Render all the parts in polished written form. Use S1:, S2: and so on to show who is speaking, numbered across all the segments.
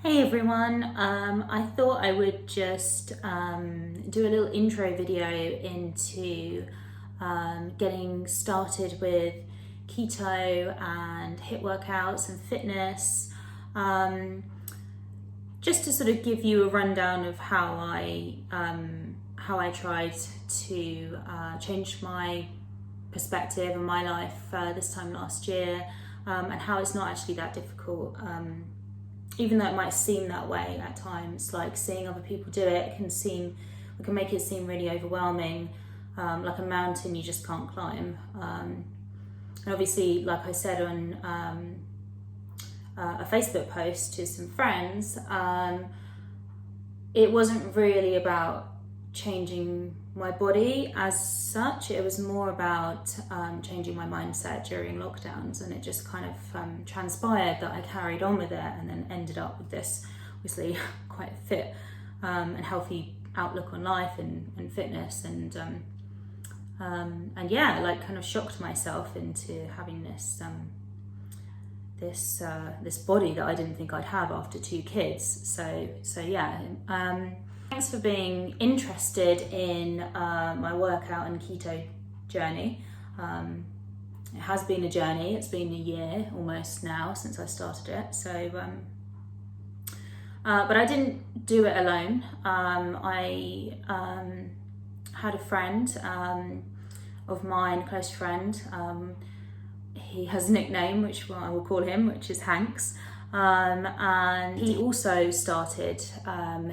S1: Hey everyone, I thought I would just do a little intro video into getting started with keto and HIIT workouts and fitness, just to sort of give you a rundown of how I tried to change my perspective and my life this time last year, and how it's not actually that difficult. Even though it might seem that way at times, like seeing other people do it can make it seem really overwhelming, like a mountain you just can't climb. And obviously, like I said on a Facebook post to some friends, it wasn't really about changing my body as such. It was more about changing my mindset during lockdowns, and it just kind of transpired that I carried on with it and then ended up with this obviously quite fit and healthy outlook on life and fitness, and yeah, like kind of shocked myself into having this body that I didn't think I'd have after 2 kids. So yeah. Thanks for being interested in my workout and keto journey. It has been a journey. It's been a year almost now since I started it. So, but I didn't do it alone. I had a friend of mine, close friend. He has a nickname, which I will call him, which is Hanks. And he also started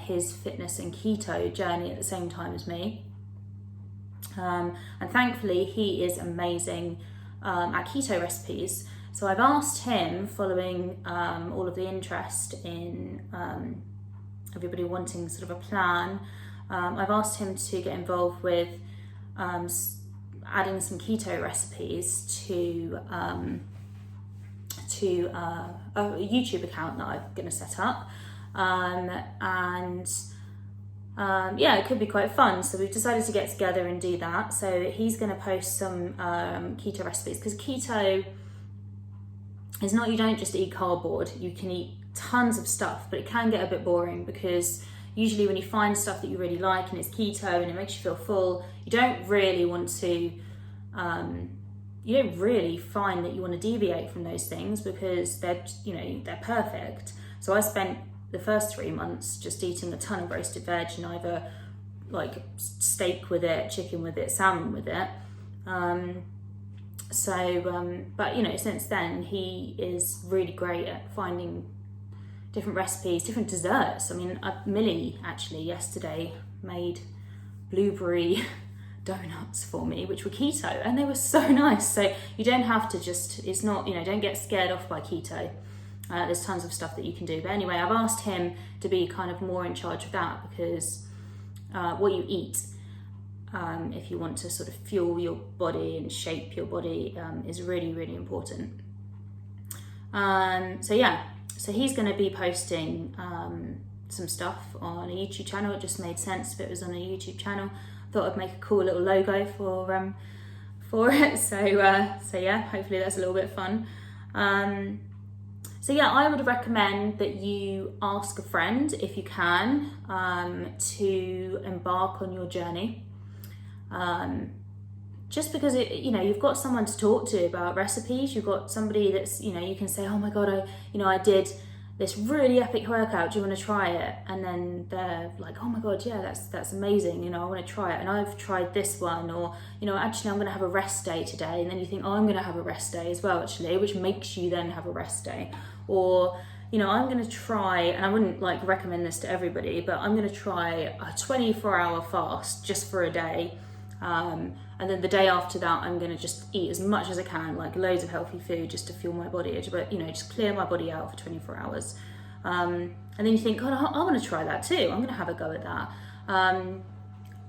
S1: his fitness and keto journey at the same time as me. And thankfully, he is amazing at keto recipes. So I've asked him, following all of the interest in everybody wanting sort of a plan, I've asked him to get involved with adding some keto recipes to a YouTube account that I'm going to set up, yeah, it could be quite fun. So we've decided to get together and do that. So he's going to post some keto recipes, because keto is not, you don't just eat cardboard. You can eat tons of stuff, but it can get a bit boring, because usually when you find stuff that you really like and it's keto and it makes you feel full, you don't really want to you don't really find that you want to deviate from those things, because they're perfect. So I spent the first 3 months just eating a ton of roasted veg, and either like steak with it, chicken with it, salmon with it. But since then he is really great at finding different recipes, different desserts. I mean, Millie actually yesterday made blueberry donuts for me, which were keto, and they were so nice. So you don't have to it's not, don't get scared off by keto. There's tons of stuff that you can do. But anyway, I've asked him to be kind of more in charge of that, because what you eat, if you want to sort of fuel your body and shape your body, is really, really important. So he's going to be posting some stuff on a YouTube channel. It just made sense if it was on a YouTube channel. Thought I'd make a cool little logo for it. So yeah, hopefully that's a little bit fun. So yeah, I would recommend that you ask a friend, if you can, to embark on your journey. Just because you've got someone to talk to about recipes. You've got somebody that's, you can say, oh my God, I did this really epic workout, do you want to try it? And then they're like, oh my God, yeah, that's amazing, I want to try it, and I've tried this one, or actually I'm going to have a rest day today, and then you think, oh, I'm going to have a rest day as well, actually, which makes you then have a rest day. Or I'm going to try, and I wouldn't like recommend this to everybody, but I'm going to try a 24-hour fast just for a day, and then the day after that I'm going to just eat as much as I can, like loads of healthy food, just to fuel my body, but just clear my body out for 24 hours. And then you think, God, I want to try that too. I'm going to have a go at that.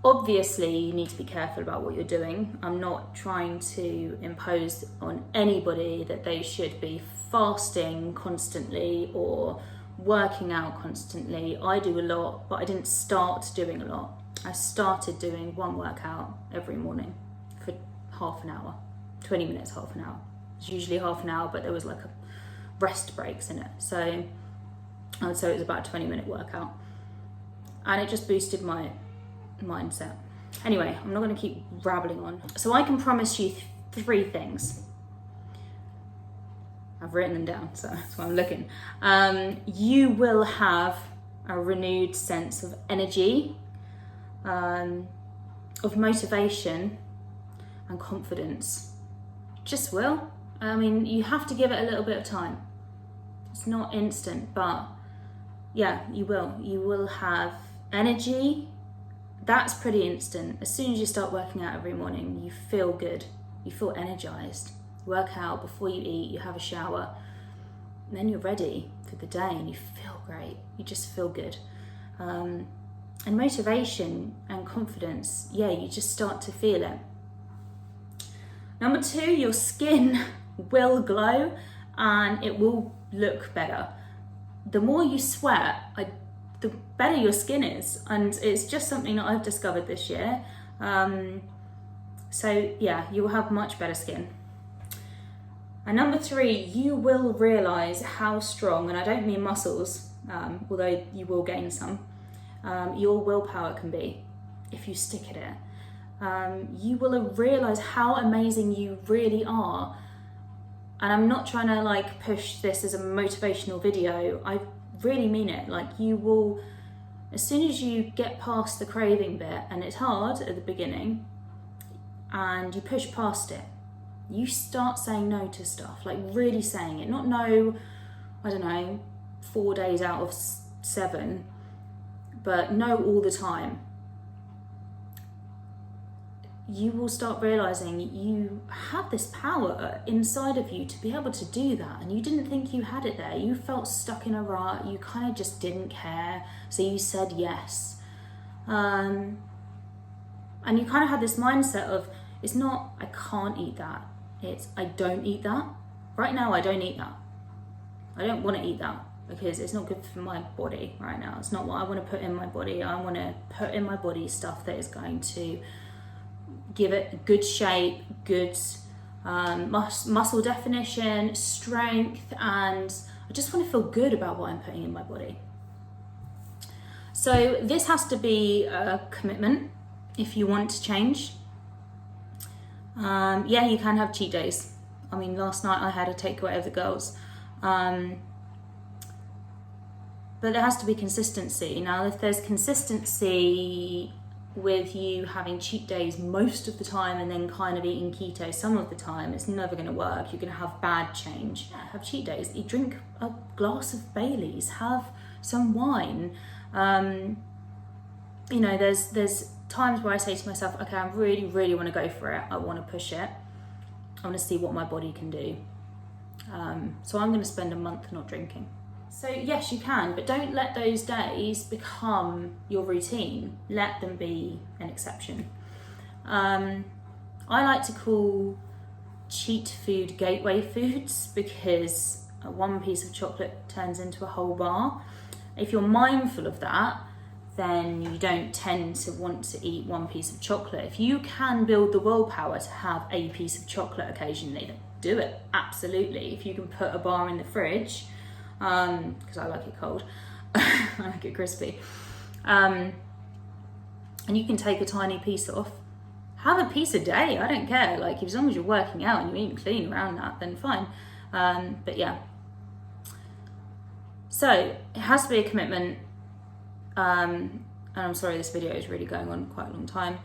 S1: Obviously, you need to be careful about what you're doing. I'm not trying to impose on anybody that they should be fasting constantly or working out constantly. I do a lot, but I didn't start doing a lot. I started doing one workout every morning for half an hour, 20 minutes, half an hour. It's usually half an hour, but there was like a rest breaks in it. So So it was about a 20-minute workout. And it just boosted my mindset. Anyway, I'm not going to keep rambling on. So I can promise you 3 things. I've written them down, so that's why I'm looking. You will have a renewed sense of energy, of motivation and confidence. Just will. I mean, you have to give it a little bit of time. It's not instant, but yeah, you will. You will have energy. That's pretty instant. As soon as you start working out every morning, you feel good. You feel energized. You work out before you eat, you have a shower, and then you're ready for the day and you feel great. You just feel good. And motivation and confidence, yeah, you just start to feel it. Number 2, your skin will glow and it will look better. The more you sweat, the better your skin is, and it's just something that I've discovered this year. So yeah, you will have much better skin. And number 3, you will realise how strong, and I don't mean muscles, although you will gain some, your willpower can be if you stick at it. You will realise how amazing you really are. And I'm not trying to like push this as a motivational video. I really mean it. Like, you will, as soon as you get past the craving bit, and it's hard at the beginning, and you push past it, you start saying no to stuff, like really saying it. Not no, I don't know, 4 days out of 7, but no all the time. You will start realising you have this power inside of you to be able to do that, and you didn't think you had it there. You felt stuck in a rut, you kind of just didn't care, so you said yes. And you kind of had this mindset of, it's not I can't eat that, it's I don't eat that. Right now I don't eat that. I don't want to eat that because it's not good for my body right now. It's not what I want to put in my body. I want to put in my body stuff that is going to give it good shape, good muscle definition, strength, and I just want to feel good about what I'm putting in my body. So this has to be a commitment if you want to change. Yeah, you can have cheat days. I mean, last night I had a takeaway of the girls. But there has to be consistency. Now, if there's consistency with you having cheat days most of the time and then kind of eating keto some of the time, it's never going to work. You're going to have bad change. Have cheat days. You drink a glass of Baileys, have some wine. You know, there's times where I say to myself, okay, I really, really want to go for it. I want to push it. I want to see what my body can do. So I'm going to spend a month not drinking. So yes, you can, but don't let those days become your routine. Let them be an exception. I like to call cheat food gateway foods because one piece of chocolate turns into a whole bar. If you're mindful of that, then you don't tend to want to eat one piece of chocolate. If you can build the willpower to have a piece of chocolate occasionally, then do it, absolutely. If you can put a bar in the fridge, because I like it cold, I like it crispy, and you can take a tiny piece off, have a piece a day, I don't care, like as long as you're working out and you're eating clean around that, then fine. But yeah, so it has to be a commitment. And I'm sorry, this video is really going on quite a long time.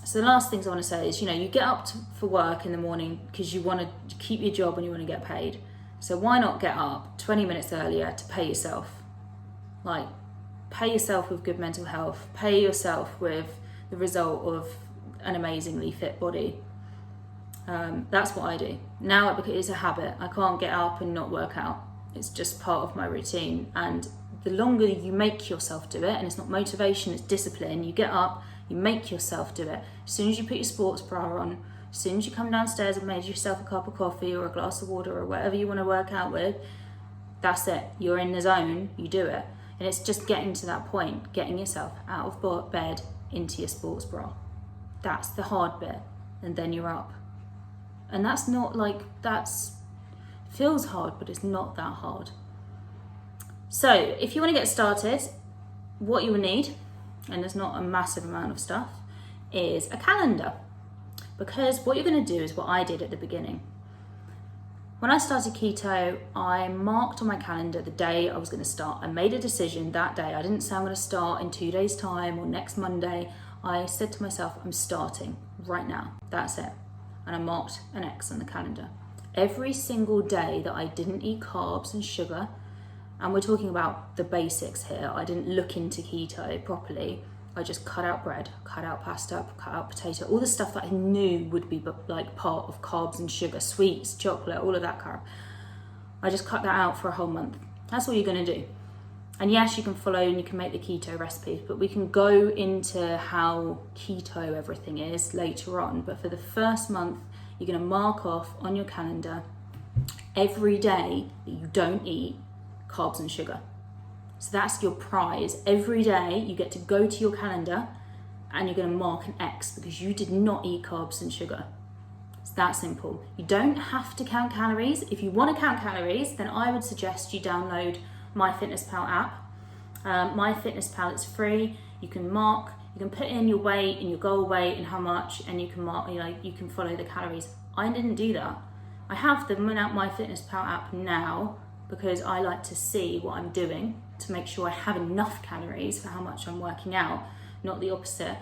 S1: So the last things I want to say is, you know, you get up for work in the morning because you want to keep your job and you want to get paid. So why not get up 20 minutes earlier to pay yourself? Like, pay yourself with good mental health, pay yourself with the result of an amazingly fit body. That's what I do. Now it is a habit. I can't get up and not work out. It's just part of my routine. And the longer you make yourself do it, and it's not motivation, it's discipline, you get up, you make yourself do it. As soon as you put your sports bra on, as soon as you come downstairs and made yourself a cup of coffee or a glass of water or whatever you want to work out with, that's it. You're in the zone, you do it. And it's just getting to that point, getting yourself out of bed into your sports bra. That's the hard bit. And then you're up. And that's not like, feels hard, but it's not that hard. So if you want to get started, what you will need, and there's not a massive amount of stuff, is a calendar. Because what you're going to do is what I did at the beginning. When I started keto, I marked on my calendar the day I was going to start. I made a decision that day. I didn't say I'm going to start in 2 days' time or next Monday. I said to myself, I'm starting right now. That's it. And I marked an X on the calendar. Every single day that I didn't eat carbs and sugar, and we're talking about the basics here, I didn't look into keto properly. I just cut out bread, cut out pasta, cut out potato, all the stuff that I knew would be like part of carbs and sugar, sweets, chocolate, all of that crap. I just cut that out for a whole month. That's all you're going to do. And yes, you can follow and you can make the keto recipes, but we can go into how keto everything is later on. But for the first month, you're going to mark off on your calendar every day that you don't eat carbs and sugar. So that's your prize. Every day you get to go to your calendar and you're going to mark an X because you did not eat carbs and sugar. It's that simple. You don't have to count calories. If you want to count calories, then I would suggest you download MyFitnessPal app. MyFitnessPal is free. You can mark, you can put in your weight and your goal weight and how much, and you can mark, you can follow the calories. I didn't do that. I have the MyFitnessPal app now because I like to see what I'm doing to make sure I have enough calories for how much I'm working out, not the opposite.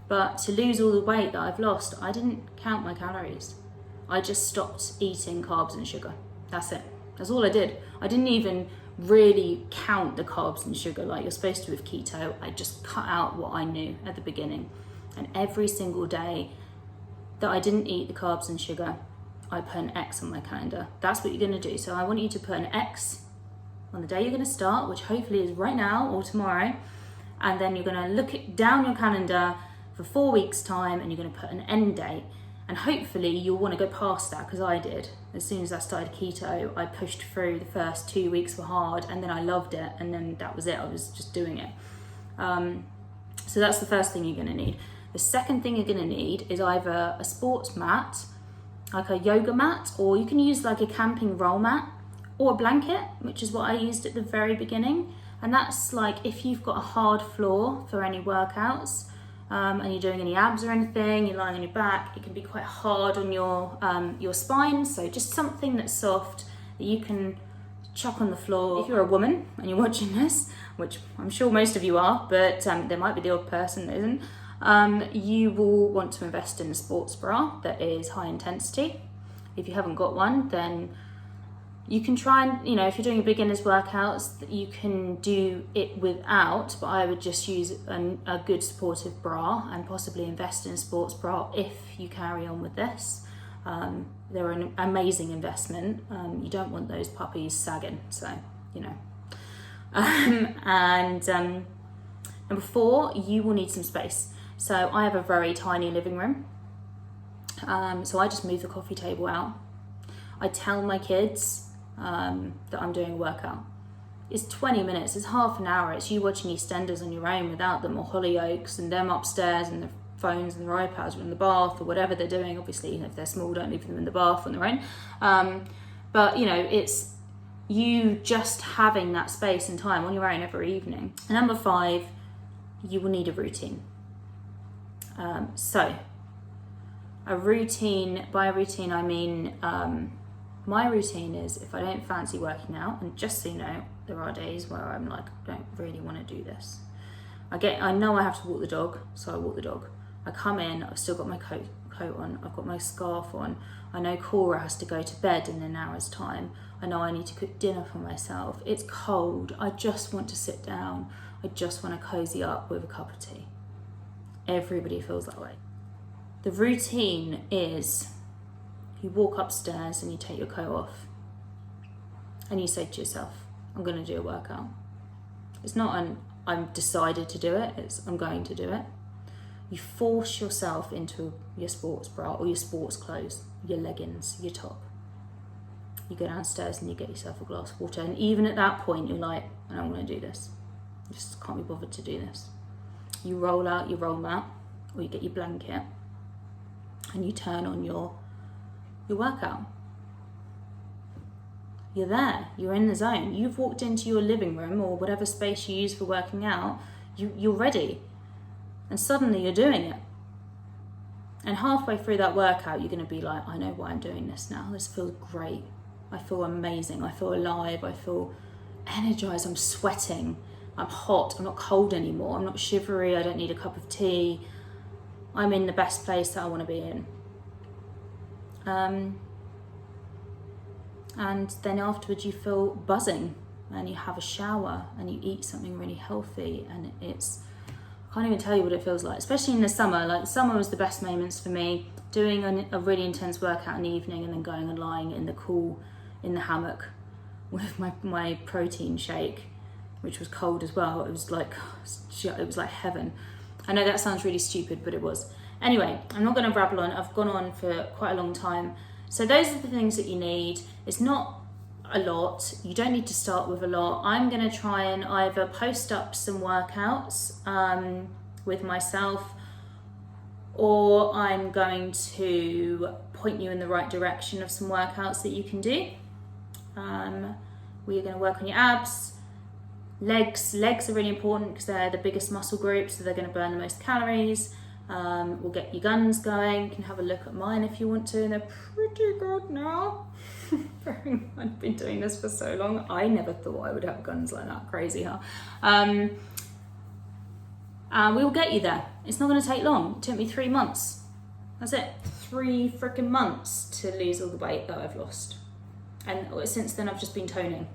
S1: But to lose all the weight that I've lost, I didn't count my calories. I just stopped eating carbs and sugar. That's it. That's all I did. I didn't even really count the carbs and sugar like you're supposed to with keto. I just cut out what I knew at the beginning. And every single day that I didn't eat the carbs and sugar, I put an X on my calendar. That's what you're going to do. So I want you to put an X on the day you're going to start, which hopefully is right now or tomorrow. And then you're going to look down your calendar for 4 weeks' time and you're going to put an end date. And hopefully you'll want to go past that, because I did. As soon as I started keto, I pushed through. The first 2 weeks were hard and then I loved it. And then that was it. I was just doing it. So that's the first thing you're going to need. The second thing you're going to need is either a sports mat, like a yoga mat, or you can use like a camping roll mat, or a blanket, which is what I used at the very beginning. And that's like if you've got a hard floor for any workouts, and you're doing any abs or anything, you're lying on your back, it can be quite hard on your spine. So just something that's soft that you can chuck on the floor. If you're a woman and you're watching this, which I'm sure most of you are, but there might be the odd person that isn't, you will want to invest in a sports bra that is high intensity. If you haven't got one, then you can try and, if you're doing beginner's workouts, you can do it without, but I would just use a good supportive bra and possibly invest in a sports bra if you carry on with this. They're an amazing investment. You don't want those puppies sagging, so, And number 4, you will need some space. So I have a very tiny living room. So I just move the coffee table out. I tell my kids that I'm doing a workout. It's 20 minutes, it's half an hour, it's you watching EastEnders on your own without them, or Hollyoaks, and them upstairs and their phones and their iPads, or in the bath, or whatever they're doing. Obviously, if they're small, don't leave them in the bath on their own. But it's you just having that space and time on your own every evening. And number 5, you will need a routine. So a routine, by a routine I mean, my routine is, if I don't fancy working out, and just so you know, there are days where I'm like, I don't really want to do this. I know I have to walk the dog, so I walk the dog. I come in, I've still got my coat on, I've got my scarf on. I know Cora has to go to bed in an hour's time. I know I need to cook dinner for myself. It's cold, I just want to sit down. I just want to cozy up with a cup of tea. Everybody feels that way. The routine is, you walk upstairs and you take your coat off and you say to yourself, I'm going to do a workout. It's not I'm decided to do it, it's I'm going to do it. You force yourself into your sports bra or your sports clothes, your leggings, your top. You go downstairs and you get yourself a glass of water, and even at that point you're like, I don't want to do this. I just can't be bothered to do this. You roll out your roll mat, or you get your blanket and you turn on your workout. you're there, you're in the zone. You've walked into your living room or whatever space you use for working out, you're ready. And suddenly you're doing it. And halfway through that workout, you're going to be like, I know why I'm doing this now. This feels great. I feel amazing. I feel alive. I feel energized. I'm sweating. I'm hot. I'm not cold anymore. I'm not shivery. I don't need a cup of tea. I'm in the best place that I want to be in. And then afterwards you feel buzzing, and you have a shower and you eat something really healthy, and I can't even tell you what it feels like, especially in the summer. Like, the summer was the best moments for me, doing a really intense workout in the evening and then going and lying in the hammock with my protein shake, which was cold as well. It was like heaven. I know that sounds really stupid, but it was. Anyway, I'm not going to rabble on. I've gone on for quite a long time. So those are the things that you need. It's not a lot. You don't need to start with a lot. I'm going to try and either post up some workouts with myself, or I'm going to point you in the right direction of some workouts that you can do. We're going to work on your abs. Legs are really important because they're the biggest muscle group, so they're going to burn the most calories. We'll get your guns going. You can have a look at mine if you want to, and they're pretty good now. I've been doing this for so long. I never thought I would have guns like that. Crazy, huh? We will get you there. It's not going to take long. It took me 3 months. That's it. 3 freaking months to lose all the weight that I've lost. And since then I've just been toning.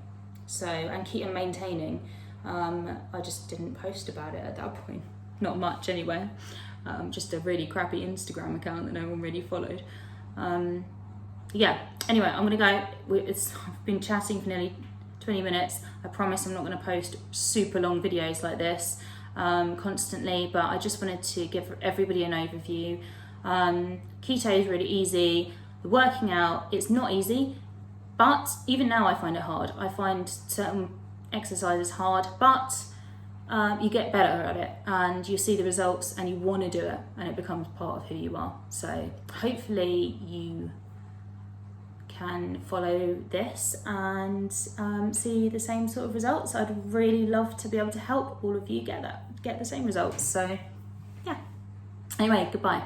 S1: So, and keep maintaining. I just didn't post about it at that point. Not much anyway. Just a really crappy Instagram account that no one really followed. Yeah, anyway, I'm gonna go. I've been chatting for nearly 20 minutes. I promise I'm not gonna post super long videos like this constantly, but I just wanted to give everybody an overview. Keto is really easy. The working out, it's not easy, but even now I find it hard. I find certain exercises hard, but you get better at it and you see the results and you want to do it, and it becomes part of who you are. So hopefully you can follow this and see the same sort of results. I'd really love to be able to help all of you get the same results. So yeah, anyway, goodbye.